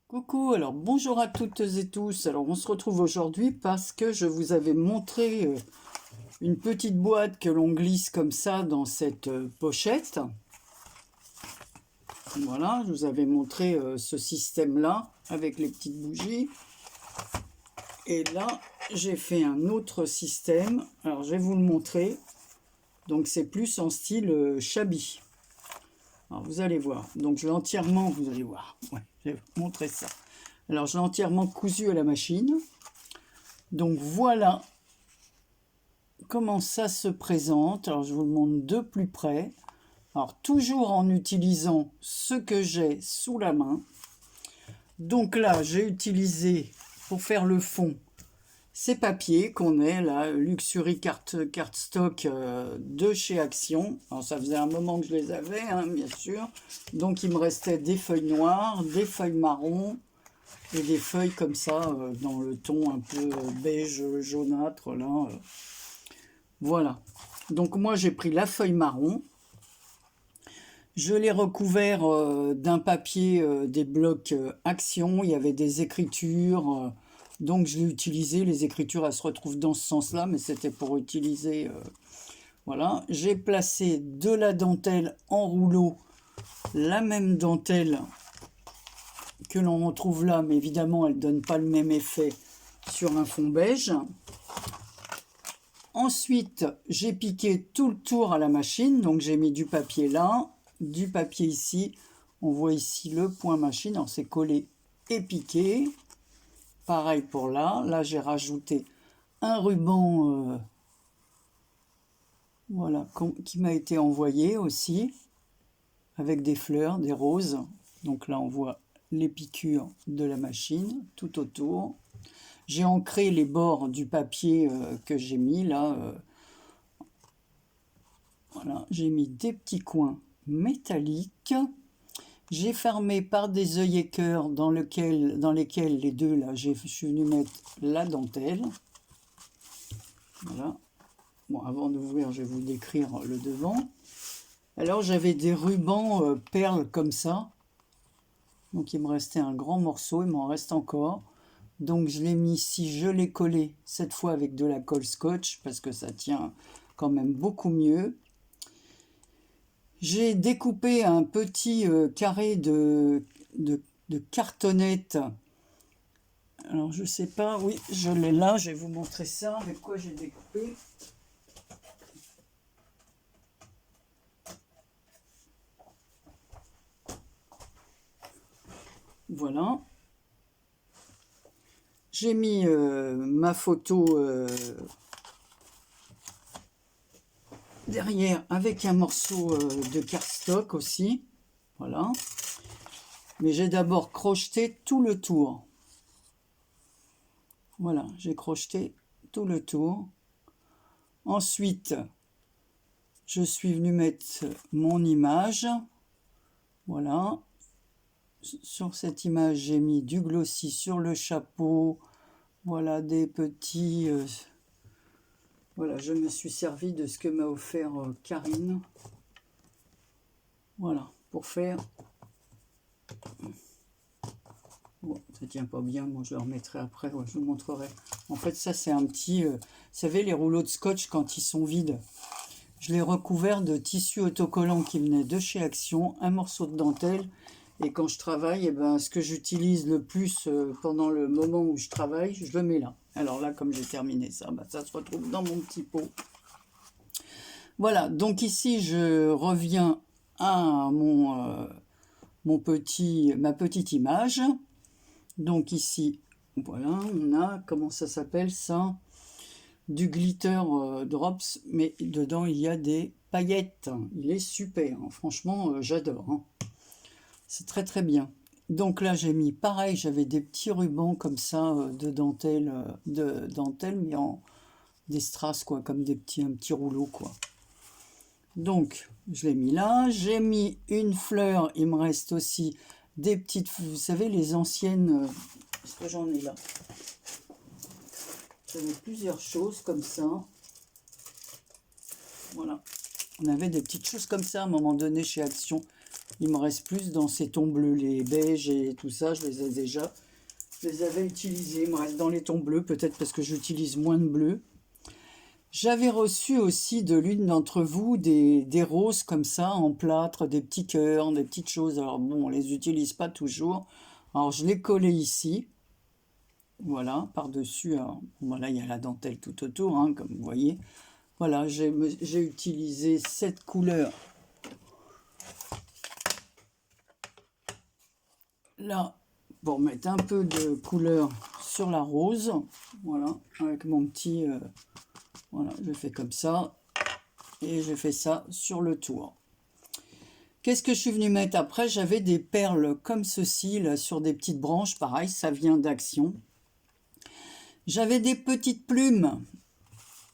Coucou, alors bonjour à toutes et tous. Alors on se retrouve aujourd'hui parce que je vous avais montré une petite boîte que l'on glisse comme ça dans cette pochette. Voilà, je vous avais montré ce système-là avec les petites bougies. Et là, j'ai fait un autre système. Alors je vais vous le montrer. Donc c'est plus en style shabby. Alors vous allez voir. Donc je l'ai entièrement, vous allez voir. Ouais, je vais vous montrer ça. Alors je l'ai entièrement cousu à la machine. Donc voilà comment ça se présente. Alors je vous le montre de plus près. Alors toujours en utilisant ce que j'ai sous la main. Donc là j'ai utilisé pour faire le fond ces papiers qu'on est là, Luxury Cardstock de chez Action. Alors ça faisait un moment que je les avais, hein, bien sûr. Donc il me restait des feuilles noires, des feuilles marron et des feuilles comme ça dans le ton un peu beige jaunâtre là. Voilà. Donc moi j'ai pris la feuille marron. Je l'ai recouvert d'un papier des blocs Action. Il y avait des écritures. Donc je l'ai utilisé. Les écritures, elles se retrouvent dans ce sens-là, mais c'était pour utiliser. Voilà. J'ai placé de la dentelle en rouleau. La même dentelle que l'on retrouve là, mais évidemment, elle ne donne pas le même effet sur un fond beige. Ensuite, j'ai piqué tout le tour à la machine. Donc j'ai mis du papier là, du papier ici. On voit ici le point machine. Alors c'est collé et piqué. Pareil pour là. Là, j'ai rajouté un ruban voilà, qui m'a été envoyé aussi, avec des fleurs, des roses. Donc là, on voit les piqûres de la machine tout autour. J'ai ancré les bords du papier que j'ai mis là. Voilà, j'ai mis des petits coins métalliques. J'ai fermé par des œillets cœurs dans lesquels les deux là, je suis venu mettre la dentelle. Voilà. Bon, avant d'ouvrir, je vais vous décrire le devant. Alors j'avais des rubans perles comme ça. Donc il me restait un grand morceau, il m'en reste encore. Donc je l'ai mis ici, je l'ai collé cette fois avec de la colle scotch parce que ça tient quand même beaucoup mieux. J'ai découpé un petit carré de cartonnette. Alors je sais pas, oui, je l'ai là, je vais vous montrer ça, avec quoi j'ai découpé. Voilà. J'ai mis ma photo derrière avec un morceau de cardstock aussi. Voilà. Mais j'ai d'abord crocheté tout le tour. Voilà, j'ai crocheté tout le tour. Ensuite, je suis venu mettre mon image. Voilà. Sur cette image, j'ai mis du glossy sur le chapeau. Voilà, des petits... voilà, je me suis servi de ce que m'a offert Karine. Voilà, pour faire... Bon, ça tient pas bien, moi je le remettrai après, ouais, je vous montrerai. En fait, ça c'est un petit... vous savez, les rouleaux de scotch quand ils sont vides, je l'ai recouvert de tissu autocollant qui venait de chez Action, un morceau de dentelle. Et quand je travaille, eh ben, ce que j'utilise le plus pendant le moment où je travaille, je le mets là. Alors là, comme j'ai terminé ça, ben, ça se retrouve dans mon petit pot. Voilà, donc ici, je reviens à ma petite image. Donc ici, voilà, on a, comment ça s'appelle ça? Du glitter drops, mais dedans, il y a des paillettes. Il est super, hein. Franchement, j'adore. Hein. C'est très très bien. Donc là, j'ai mis pareil, j'avais des petits rubans comme ça de dentelle, mais en des strass, quoi, comme un petit rouleau, quoi. Donc, je l'ai mis là. J'ai mis une fleur. Il me reste aussi des petites, vous savez, les anciennes. Est-ce que j'en ai là? J'avais plusieurs choses comme ça. Voilà. On avait des petites choses comme ça à un moment donné chez Action. Il me reste plus dans ces tons bleus, les beiges et tout ça, je les ai déjà. Je les avais utilisés, il me reste dans les tons bleus, peut-être parce que j'utilise moins de bleu. J'avais reçu aussi de l'une d'entre vous des roses comme ça, en plâtre, des petits cœurs, des petites choses. Alors bon, on les utilise pas toujours. Alors je l'ai collé ici. Voilà, par-dessus. Voilà, il y a la dentelle tout autour, hein, comme vous voyez. Voilà, j'ai utilisé cette couleur là pour mettre un peu de couleur sur la rose. Voilà, avec mon petit... voilà, je fais comme ça. Et je fais ça sur le tour. Qu'est-ce que je suis venue mettre après? J'avais des perles comme ceci, là, sur des petites branches. Pareil, ça vient d'Action. J'avais des petites plumes.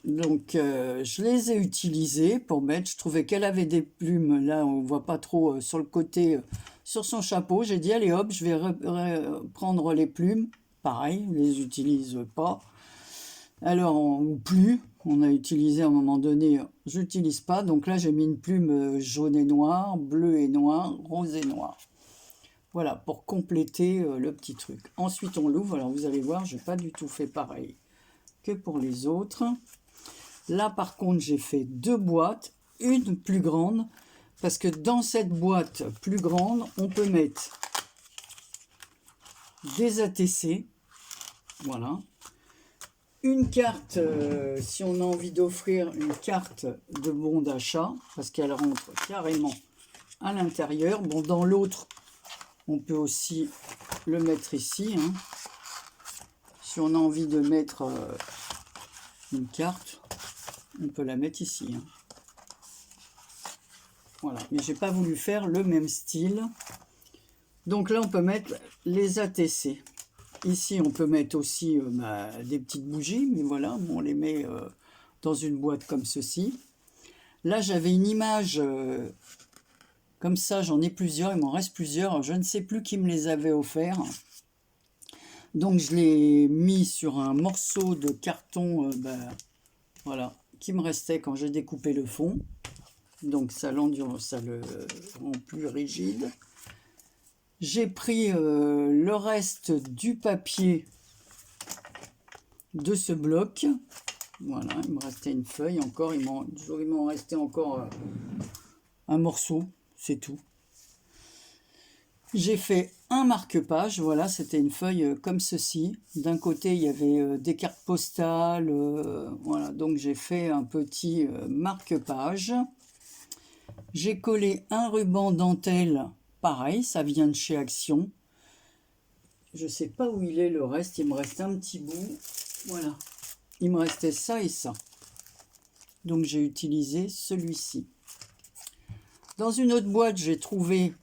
Donc, je les ai utilisées pour mettre. Je trouvais qu'elle avait des plumes. Là, on ne voit pas trop sur le côté, sur son chapeau. J'ai dit, allez hop, je vais prendre les plumes. Pareil, on ne les utilise pas. Alors, ou plus. On a utilisé à un moment donné, je n'utilise pas. Donc là, j'ai mis une plume jaune et noire, bleu et noir, rose et noir. Voilà, pour compléter le petit truc. Ensuite, on l'ouvre. Alors, vous allez voir, je n'ai pas du tout fait pareil que pour les autres. Là, par contre, j'ai fait 2 boîtes, une plus grande, parce que dans cette boîte plus grande, on peut mettre des ATC. Voilà. Une carte, si on a envie d'offrir une carte de bon d'achat, parce qu'elle rentre carrément à l'intérieur. Bon, dans l'autre, on peut aussi le mettre ici. Hein. Si on a envie de mettre une carte, on peut la mettre ici. Hein. Voilà, mais j'ai pas voulu faire le même style. Donc là, on peut mettre les ATC. Ici, on peut mettre aussi des petites bougies, mais voilà, on les met dans une boîte comme ceci. Là, j'avais une image comme ça, j'en ai plusieurs, il m'en reste plusieurs. Je ne sais plus qui me les avait offerts. Donc, je l'ai mis sur un morceau de carton voilà, qui me restait quand j'ai découpé le fond. Donc, ça le rend plus rigide. J'ai pris le reste du papier de ce bloc. Voilà, il me restait une feuille encore. Il m'en restait encore un morceau, c'est tout. J'ai fait un marque-page. Voilà, c'était une feuille comme ceci. D'un côté, il y avait des cartes postales. Voilà, donc j'ai fait un petit marque-page. J'ai collé un ruban dentelle. Pareil, ça vient de chez Action. Je ne sais pas où il est le reste. Il me reste un petit bout. Voilà. Il me restait ça et ça. Donc j'ai utilisé celui-ci. Dans une autre boîte, j'ai trouvé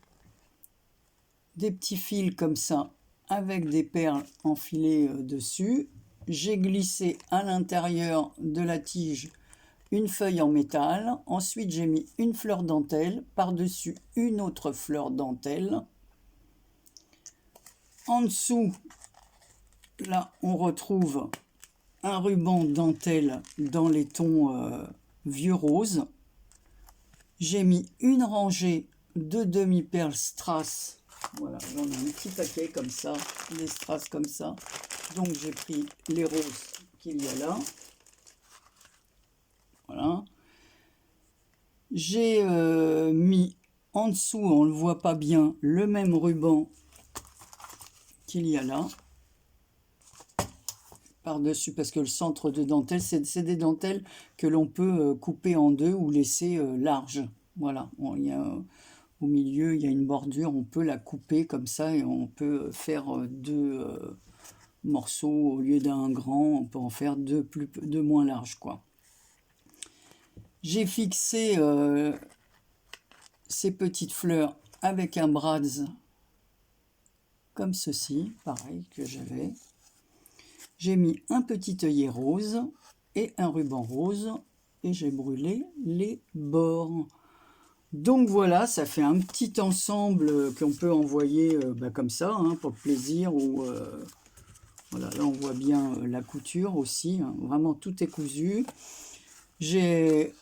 des petits fils comme ça, avec des perles enfilées dessus. J'ai glissé à l'intérieur de la tige une feuille en métal. Ensuite, j'ai mis une fleur dentelle, par-dessus une autre fleur dentelle. En dessous, là, on retrouve un ruban dentelle dans les tons vieux rose. J'ai mis une rangée de demi-perles strass. Voilà, j'en ai un petit paquet comme ça, des strass comme ça. Donc, j'ai pris les roses qu'il y a là. Voilà. J'ai mis en dessous, on ne le voit pas bien, le même ruban qu'il y a là. Par-dessus, parce que le centre de dentelle, c'est des dentelles que l'on peut couper en deux ou laisser larges. Voilà. Bon, au milieu, il y a une bordure, on peut la couper comme ça et on peut faire 2 morceaux au lieu d'un grand, on peut en faire 2 moins larges, quoi. J'ai fixé ces petites fleurs avec un brads comme ceci, pareil que j'avais. J'ai mis un petit œillet rose et un ruban rose et j'ai brûlé les bords. Donc voilà, ça fait un petit ensemble qu'on peut envoyer comme ça, hein, pour le plaisir. Ou voilà, là on voit bien la couture aussi, hein, vraiment tout est cousu. J'ai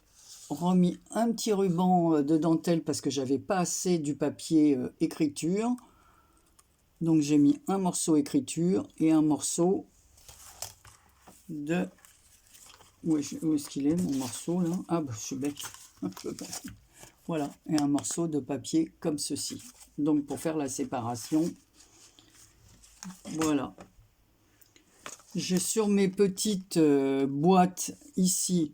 remis un petit ruban de dentelle parce que j'avais pas assez du papier écriture. Donc j'ai mis un morceau écriture et un morceau de... Où est-ce qu'il est mon morceau là? Ah bah je suis bête. Voilà, et un morceau de papier comme ceci. Donc pour faire la séparation, voilà. J'ai sur mes petites boîtes ici,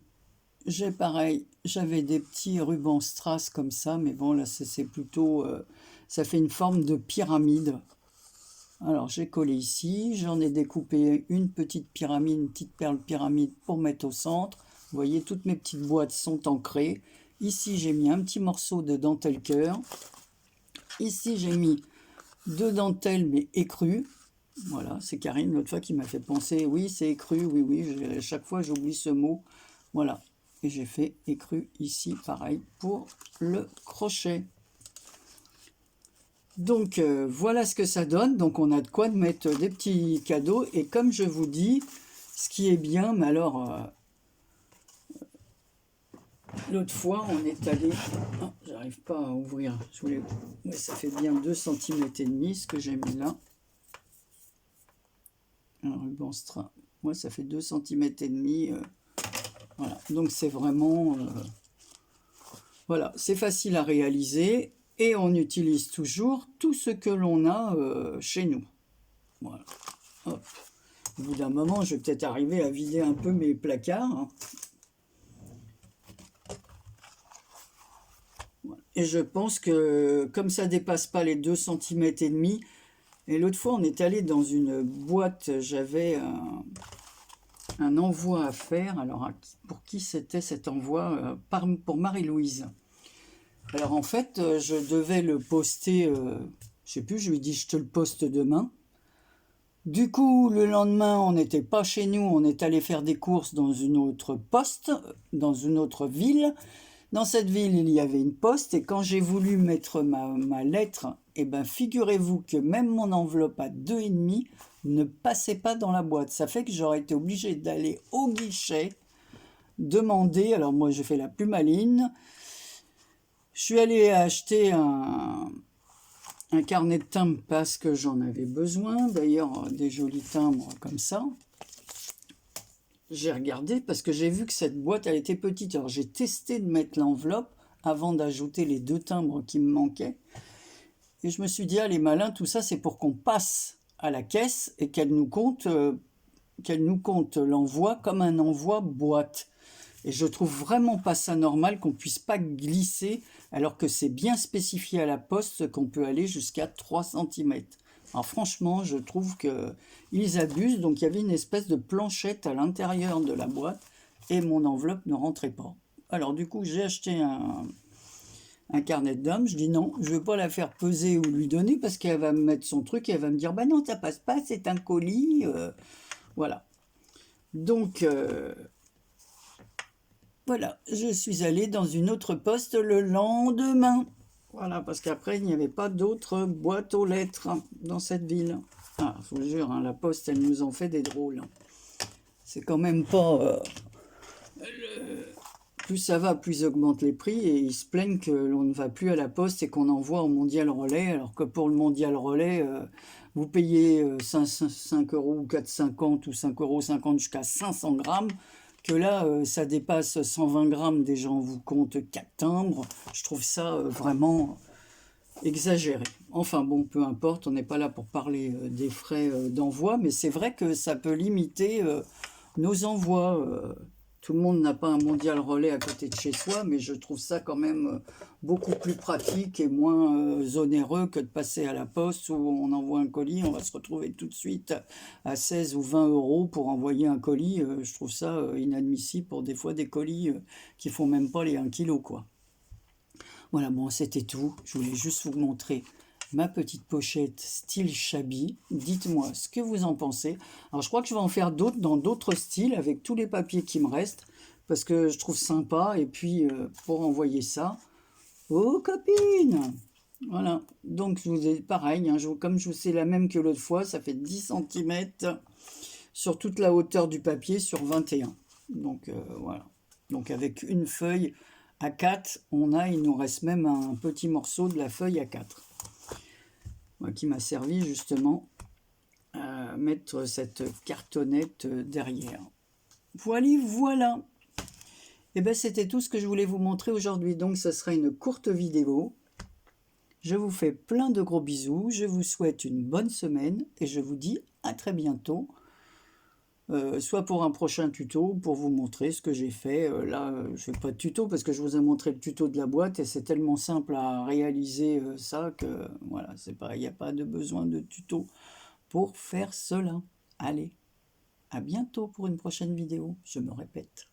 j'ai pareil, j'avais des petits rubans strass comme ça, mais bon là c'est plutôt, ça fait une forme de pyramide. Alors j'ai collé ici, j'en ai découpé une petite pyramide, une petite perle pyramide pour mettre au centre. Vous voyez, toutes mes petites boîtes sont ancrées. Ici j'ai mis un petit morceau de dentelle cœur. Ici j'ai mis deux dentelles mais écrues. Voilà, c'est Karine l'autre fois qui m'a fait penser, oui c'est écru, oui, à chaque fois j'oublie ce mot. Voilà, et j'ai fait écru ici, pareil, pour le crochet. Donc voilà ce que ça donne. Donc on a de quoi mettre des petits cadeaux. Et comme je vous dis, ce qui est bien, mais alors l'autre fois on est allé... Oh, j'arrive pas à ouvrir. Ouais, ça fait bien 2 cm et demi ce que j'ai mis là. Un ruban string. Moi ça fait 2 cm et demi. Voilà. Donc c'est vraiment... voilà, c'est facile à réaliser. Et on utilise toujours tout ce que l'on a chez nous. Voilà. Hop. Au bout d'un moment, je vais peut-être arriver à vider un peu mes placards. Et je pense que comme ça dépasse pas les 2 cm et demi, et l'autre fois on est allé dans une boîte, j'avais un envoi à faire. Alors pour qui c'était cet envoi? Pour Marie-Louise. Alors en fait, je devais le poster, je sais plus, je lui dis je te le poste demain. Du coup, le lendemain, on n'était pas chez nous, on est allé faire des courses dans une autre poste, dans une autre ville. Dans cette ville, il y avait une poste, et quand j'ai voulu mettre ma lettre, eh ben, figurez-vous que même mon enveloppe à 2,5 ne passait pas dans la boîte. Ça fait que j'aurais été obligée d'aller au guichet, demander, alors moi j'ai fait la plus maligne, je suis allée acheter un carnet de timbres parce que j'en avais besoin, d'ailleurs des jolis timbres comme ça. J'ai regardé parce que j'ai vu que cette boîte elle était petite, alors j'ai testé de mettre l'enveloppe avant d'ajouter les 2 timbres qui me manquaient, et je me suis dit, allez malin, tout ça c'est pour qu'on passe à la caisse et qu'elle nous compte l'envoi comme un envoi boîte. Et je trouve vraiment pas ça normal qu'on puisse pas glisser, alors que c'est bien spécifié à la poste qu'on peut aller jusqu'à 3 cm. Alors franchement, je trouve qu'ils abusent. Donc il y avait une espèce de planchette à l'intérieur de la boîte et mon enveloppe ne rentrait pas. Alors du coup, j'ai acheté un carnet de dame. Je dis non, je ne veux pas la faire peser ou lui donner parce qu'elle va me mettre son truc et elle va me dire, bah non, ça passe pas, c'est un colis. Voilà. Donc... voilà, je suis allée dans une autre poste le lendemain. Voilà, parce qu'après, il n'y avait pas d'autres boîtes aux lettres dans cette ville. Ah, je vous jure, hein, la poste, elle nous en fait des drôles. C'est quand même pas... plus ça va, plus ils augmentent les prix, et ils se plaignent que l'on ne va plus à la poste et qu'on envoie au Mondial Relais, alors que pour le Mondial Relais, vous payez 5 euros ou 4,50 ou 5,50 € jusqu'à 500 grammes, que là, ça dépasse 120 grammes, déjà on vous compte 4 timbres. Je trouve ça vraiment exagéré. Enfin bon, peu importe, on n'est pas là pour parler des frais d'envoi, mais c'est vrai que ça peut limiter nos envois. Tout le monde n'a pas un Mondial Relais à côté de chez soi, mais je trouve ça quand même beaucoup plus pratique et moins onéreux que de passer à la poste où on envoie un colis, on va se retrouver tout de suite à 16 ou 20 € pour envoyer un colis. Je trouve ça inadmissible pour des fois des colis qui font même pas les 1 kg, quoi. Voilà, bon, c'était tout. Je voulais juste vous montrer ma petite pochette style Shabby. Dites-moi ce que vous en pensez. Alors, je crois que je vais en faire d'autres dans d'autres styles avec tous les papiers qui me restent parce que je trouve sympa. Et puis, pour envoyer ça aux copines. Voilà. Donc, je vous ai pareil. Hein, comme je vous sais la même que l'autre fois, ça fait 10 cm sur toute la hauteur du papier sur 21. Donc, voilà. Donc, avec une feuille A4, il nous reste même un petit morceau de la feuille A4. Moi, qui m'a servi justement à mettre cette cartonnette derrière. Voilà. Et bien c'était tout ce que je voulais vous montrer aujourd'hui. Donc ce sera une courte vidéo. Je vous fais plein de gros bisous. Je vous souhaite une bonne semaine et je vous dis à très bientôt. Soit pour un prochain tuto, pour vous montrer ce que j'ai fait. Là, je ne fais pas de tuto parce que je vous ai montré le tuto de la boîte et c'est tellement simple à réaliser ça que voilà, il n'y a pas de besoin de tuto pour faire cela. Allez, à bientôt pour une prochaine vidéo, je me répète.